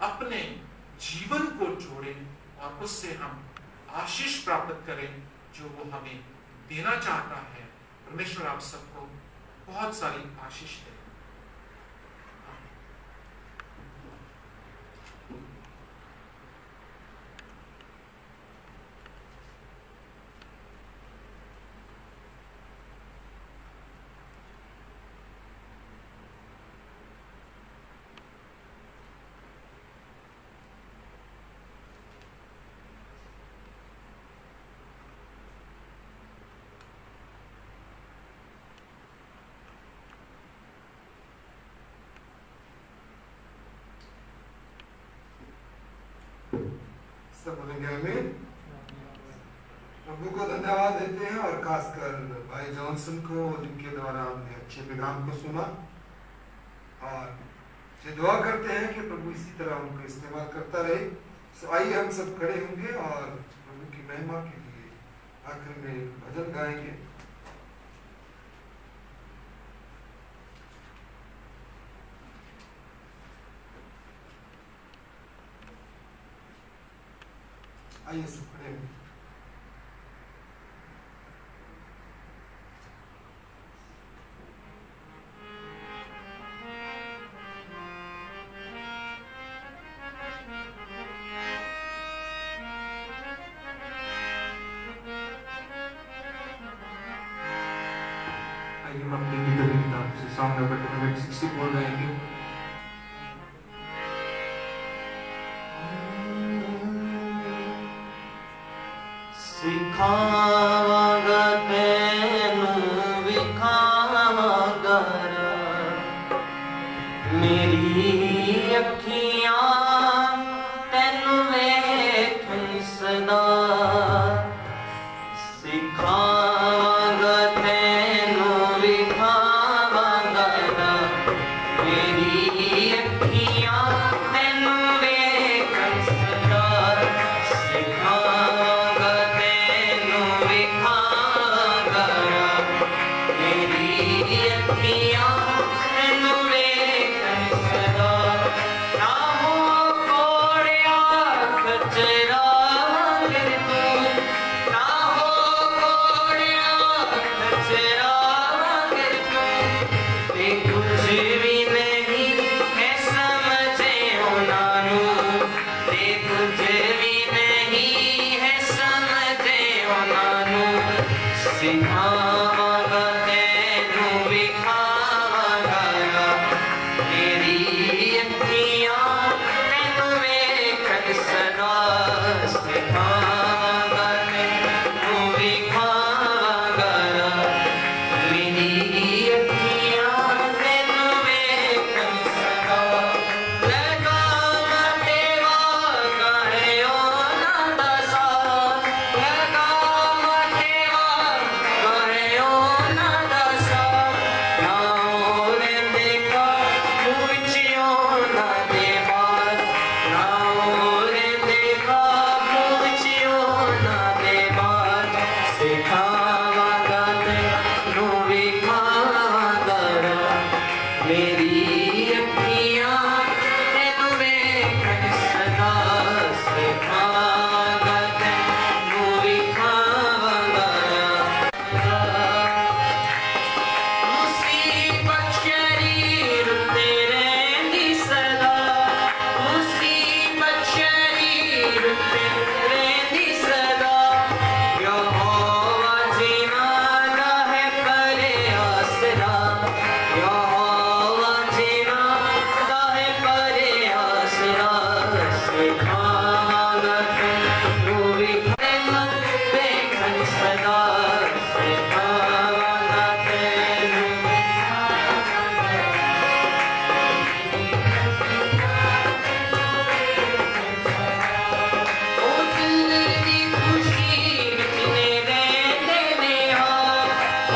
अपने जीवन को जोड़ें और उससे हम आशीष प्राप्त करें जो वो हमें देना चाहता है। परमेश्वर आप सबको बहुत सारी आशीष दे। सब बोलेंगे आमीन। प्रभु को धन्यवाद देते हैं और खासकर भाई जॉनसन को जिनके द्वारा हमने अच्छे पैगाम को सुना और दुआ करते हैं कि प्रभु इसी तरह उनको इस्तेमाल करता रहे। सो आइए हम सब खड़े होंगे और प्रभु की महिमा के लिए आखिर में भजन गाएंगे। आइए सब खड़े होंगे। अपनी गीतों की किताब से सॉन्ग नंबर 264 गाएंगे। सिखावांगा तैनू विखावांगा मेरी अखियां तैनू वेखन सदा सिखावांगा तैनू विखावांगा मेरी अखियां तैनू वेखन सदा सिखावांगा तैनू विखावांगा मेरी अखियां तैनू वेखन सदा ना हो कोड़िया खचरा वांगर तू ना हो कोड़िया खचरा वांगर तू ते कुछ भी नहीं है समझे उनानू ते कुछ भी नहीं है समझे उनानू सिखावांगा तैनू विखावांगा मेरी अखियां तैनू वेखन सदा सिखावांगा तैनू विखावांगा मेरी अखियां तैनू वेखन सदा लगाम तेरा गहयो ना दसा लगाम तेरा गहयो ना दसा ना ओरे देखा पूछियो ना देवार ना ओरे देखा पूछियो ना देवार सिखावांगा तैनू विखावांगा मेरी अखियां तैनू वेखन सदा सिखावांगा तैनू विखावांगा मुसीबत शरीर तेरे दी सदा मुसीबत शरीर तेरे दी सदा यहोवा जीना दा है परे आसरा यहोवा जीना दा है परे आसरा सिखावांगा तैनू विखावांगा वेखन सदा सिखावांगा तैनू ओ दिल दी खुशी विच मेरे देने हां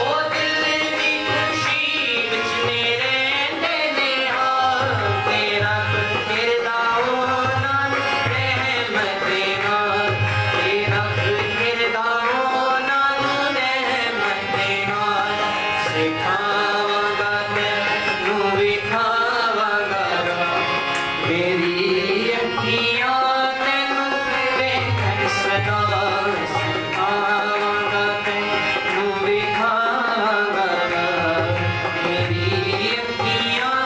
ओ दिल दी खुशी विच मेरे देने हां तेरा किरदा होना रहमत देना तेरा किरदा होना रहमत देना सिखावांगा तैनू विखावांगा मेरी अखियां तैनू वेखन सदा सिखावांगा तैनू विखावांगा मेरी अखियां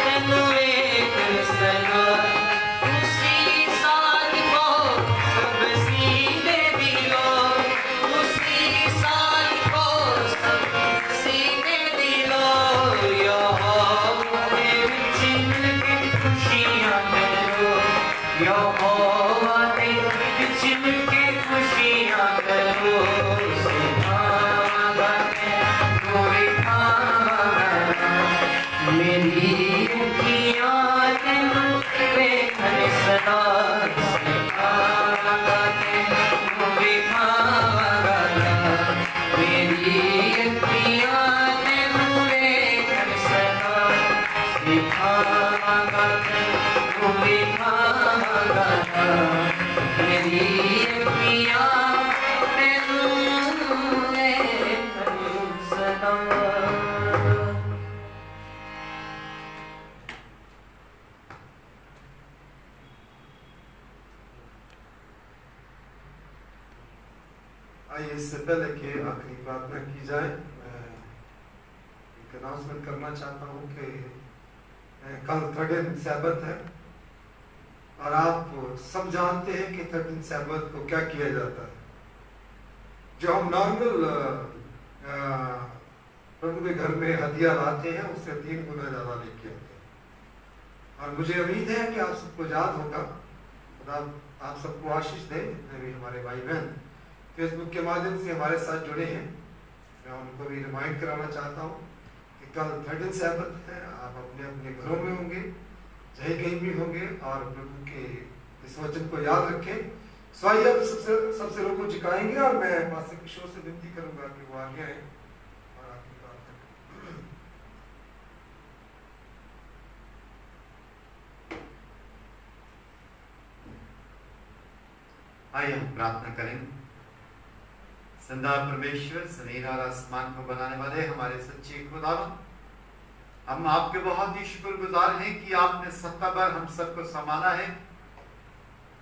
तैनू वेखन सदा उसी साथ को सब सीधे दिलो उसी साथ को सब सीधे दिलो यहोवा दे विच मिलके खुशियां करो यहोवा दे विच मिलके खुशियां करो सिखावांगा तैनू विखावांगा मेरी अखियां तैनू वेखन सदा सिखावांगा तैनू विखावांगा मेरी अखियां तैनू वेखन सदा सिखावांगा तैनू विखावांगा मेरी अखियां तैनू वेखन सदा। आइए इससे पहले कि आखिरी प्रार्थना की जाए मैं एक अनाउंसमेंट करना चाहता हूँ कि कल 13 सैबत है और आप सब जानते हैं कि 13 सैबत को क्या किया जाता है। जो हम नॉर्मल प्रभु के घर में हदिया लाते हैं उससे 3 गुना ज्यादा लेके आते हैं। और मुझे उम्मीद है कि आप सबको याद होगा, खुदा आप सबको आशीष दे। जितने भी हमारे भाई बहन फेसबुक के माध्यम से हमारे साथ जुड़े हैं, मैं उनको भी रिमाइंड कराना चाहता हूँ कि कल 13 सैबत है, आप अपने अपने घरों में होंगे, चाहे कहीं भी होंगे, और प्रभु के इस वचन को याद रखें। स्वाई अब सबसे लोगों को झुकाएंगे और मैं पास्टर किशोर से विनती करूंगा कि वो आगे आए और आपकी बात करें। आइए हम प्रार्थना करें। संदा परमेश्वर, जमीन और आसमान को बनाने वाले हमारे सच्चे खुदावन, हम आपके बहुत ही शुक्रगुजार हैं कि आपने सत्ता पर हम सबको संभाला है,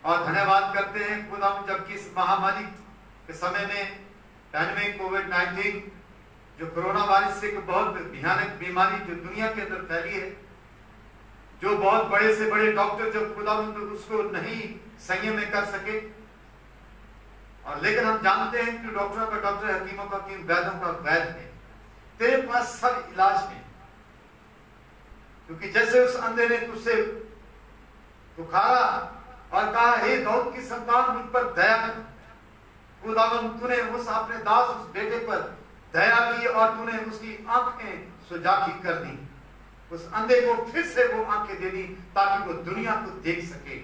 और धन्यवाद करते हैं खुदावन जबकि इस महामारी के समय में पैंडेमिक कोविड-19 जो कोरोना वायरस से एक बहुत भयानक बीमारी जो दुनिया के अंदर फैली है, जो बहुत बड़े से बड़े डॉक्टर जो खुदावन तो उसको नहीं संयम में कर सके, और लेकिन हम जानते हैं कि डॉक्टरों का डॉक्टर, हकीमों का हकीम, वैद्यों का वैद्य है, तेरे पास सब इलाज है। क्योंकि जैसे उस अंधे ने तुझसे पुकारा और कहा, हे दाऊद की संतान मुझ पर दया कर, खुदावन तूने उस अपने दास उस बेटे पर दया की और तूने उसकी आंखें सुजाखी कर दी। उस अंधे को फिर से वो आंखें दे दी ताकि वो दुनिया को देख सके।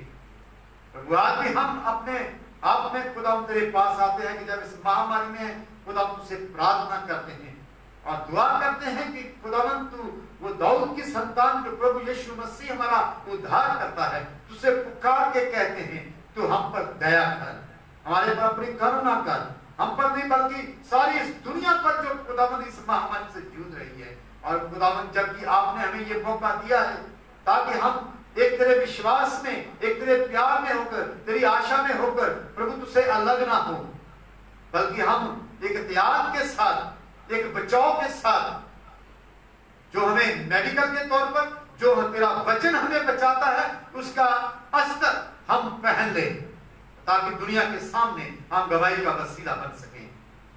प्रभु आज भी हम अपने आप में खुदावन तेरे पास आते हैं कि जब इस महामारी में खुदावन तुझसे प्रार्थना करते हैं और दुआ करते हैं कि खुदावन तू वो दाऊद की संतान जो प्रभु यीशु मसीह हमारा उद्धार करता है, तुझसे पुकार के कहते हैं तू हम पर दया कर, हमारे पर अपनी करुणा कर, हम पर नहीं बल्कि सारी इस दुनिया पर जो खुदावन इस महामारी से जूझ रही है। और खुदावन जबकि आपने हमें ये मौका दिया है ताकि हम एक तेरे विश्वास में, एक तेरे प्यार में होकर, तेरी आशा में होकर प्रभु तुझसे अलग ना हो, बल्कि हम एक एहतियात के साथ, एक बचाव के साथ, जो हमें मेडिकल के तौर पर जो तेरा वचन हमें बचाता है उसका अस्त्र हम पहन ले, ताकि दुनिया के सामने हम गवाही का वसीला बन सकें।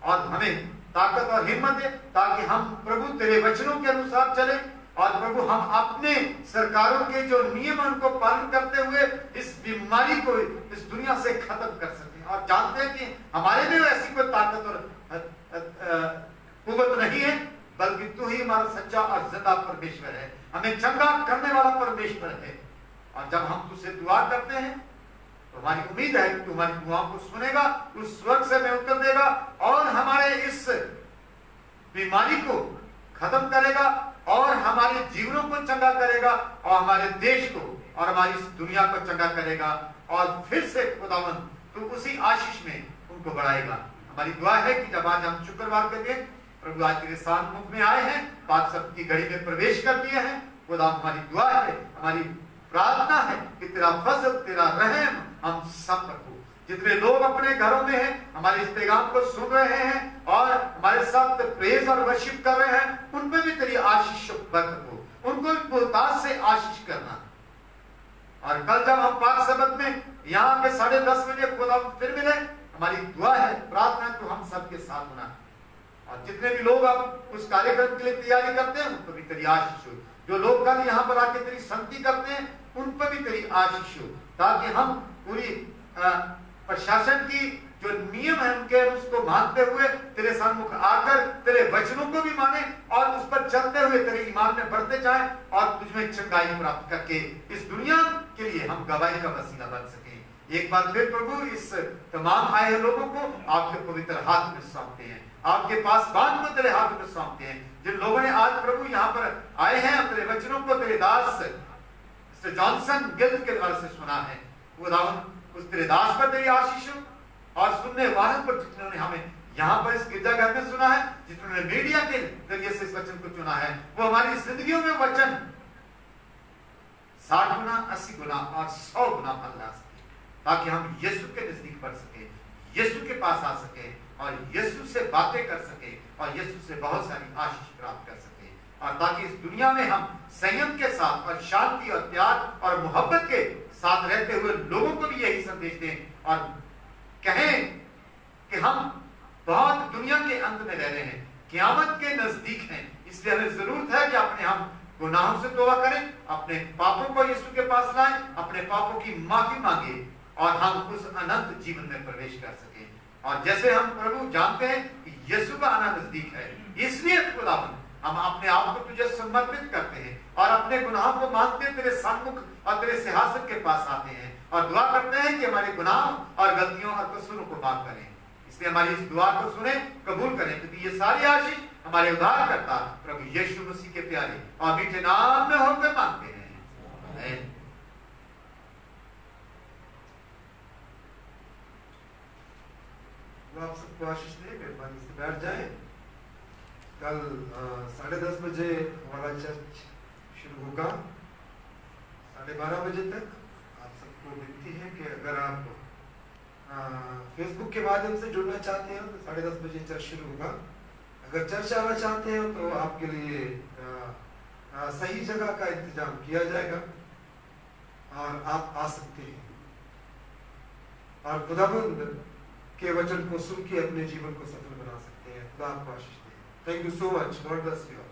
और हमें ताकत और हिम्मत दे ताकि हम प्रभु तेरे वचनों के अनुसार चले, और प्रभु हम अपने सरकारों के जो नियम उनको पालन करते हुए इस बीमारी को इस दुनिया से खत्म कर सकें। और जानते हैं कि हमारे में ऐसी कोई ताकत और कुव्वत नहीं है, बल्कि तू ही हमारा सच्चा और जिंदा परमेश्वर है, हमें चंगा करने वाला परमेश्वर है। और जब हम तुझसे दुआ करते हैं तो हमारी उम्मीद है कि तू हमारी दुआओं को सुनेगा, उस स्वर्ग से हमें उत्तर देगा और हमारे इस बीमारी को खत्म करेगा और हमारे जीवनों को चंगा करेगा और हमारे देश को और हमारी इस दुनिया को चंगा करेगा। और फिर से खुदावन तू उसी आशीष में उनको बढ़ाएगा। हमारी दुआ है कि जब आज हम शुक्रवार के दिन प्रभु आज तेरे सन्मुख में आए हैं, बात सबकी घड़ी में प्रवेश कर दिए हैं, खुदा हमारी दुआ है, हमारी प्रार्थना है कि तेरा फजल, तेरा रहम हम सब पर हो। जितने लोग अपने घरों में हैं, हमारे इस पैगाम को सुन रहे हैं और हमारे साथ प्रेज और वर्शिप कर रहे हैं, उन पर भी तेरी आशीष बरकत हो, उनको भी बहुतायत से आशीष करना। और कल जब हम पाक सबत में यहाँ पे 10:30 बजे खुदा फिर मिले, हमारी दुआ है, प्रार्थना है तो हम सबके साथ होना। और जितने भी लोग अब उस कार्यक्रम के लिए तैयारी करते हैं उन पर भी तेरी आशीष हो, जो लोग कल यहाँ पर आके तेरी संगति करते हैं उन पर भी तेरी आशीष हो, ताकि हम पूरी प्रशासन की जो नियम है उनके उसको मानते हुए तेरे सन्मुख आकर तेरे वचनों को भी माने और उस पर चलते हुए तेरे ईमान में बढ़ते जाएं और तुझमें चंगाई प्राप्त करके इस दुनिया के लिए हम गवाही का वसीला बन सके। एक बार फिर प्रभु इस तमाम आए लोगों को आपके पवित्र हाथ में सौंपते हैं, आपके पास बांध को तेरे हाथ में सौंपते हैं। जिन लोगों ने आज प्रभु यहाँ पर आए हैं तेरे वचनों को तेरे दास मिस्टर जॉनसन गिल्ड के द्वारा से सुना है, वो उस तेरे दास पर तेरी आशीष हो और सुनने वालों पर जिन्होंने हमें यहाँ पर इस गिरजाघर में सुना है, जिन्होंने मीडिया के जरिए से इस वचन को चुना है, वो हमारी जिंदगियों में वचन 60 गुना 80 गुना और 100 गुना फल ला सके, ताकि हम यीशु के नजदीक बढ़ सके, यीशु के पास आ सके और यीशु से बातें कर सके और यीशु से बहुत सारी आशीष प्राप्त कर सके, और ताकि इस दुनिया में हम संयम के साथ और शांति और प्यार और मोहब्बत के साथ रहते हुए लोगों को भी यही संदेश दें और कहें कि हम बहुत दुनिया के अंत में रह रहे हैं, क़यामत के नजदीक हैं। इसलिए हमें जरूरत है कि अपने हम गुनाहों से तौबा करें, अपने पापों को यीशु के पास लाएं, अपने पापों की माफी मांगे और हम उस अनंत जीवन में प्रवेश कर सकें। और जैसे हम प्रभु जानते हैं कि यीशु का आना नजदीक है, इसलिए खुदावन हम अपने आप को तुझे समर्पित करते हैं और अपने गुनाहों को मानते हैं, तेरे सन्मुख और तेरे सिंहासन के पास आते हैं और दुआ करते हैं कि हमारे गुनाहों और गलतियों और कसूरों को माफ करें। इसलिए हमारी इस दुआ को सुने, कबूल करें, क्योंकि ये सारी आशीष हमारे उद्धारकर्ता प्रभु यीशु मसीह के प्यारे और मीठे नाम में होकर मांगते हैं, आमीन। आप सबको आशीष दे, मेहरबानी से बैठ जाए। कल 10:30 बजे हमारा चर्च शुरू होगा, 12:30 बजे तक। आप सबको विनती है कि अगर आप फेसबुक के माध्यम से जुड़ना चाहते हैं तो 10:30 बजे चर्च शुरू होगा। अगर चर्च आना चाहते हैं तो आपके लिए सही जगह का इंतजाम किया जाएगा और आप आ सकते हैं और खुदाबंद के वचन को सुन के अपने जीवन को सफल बना सकते हैं। खुदा आपको आशीष दे। Thank you so much. God bless you.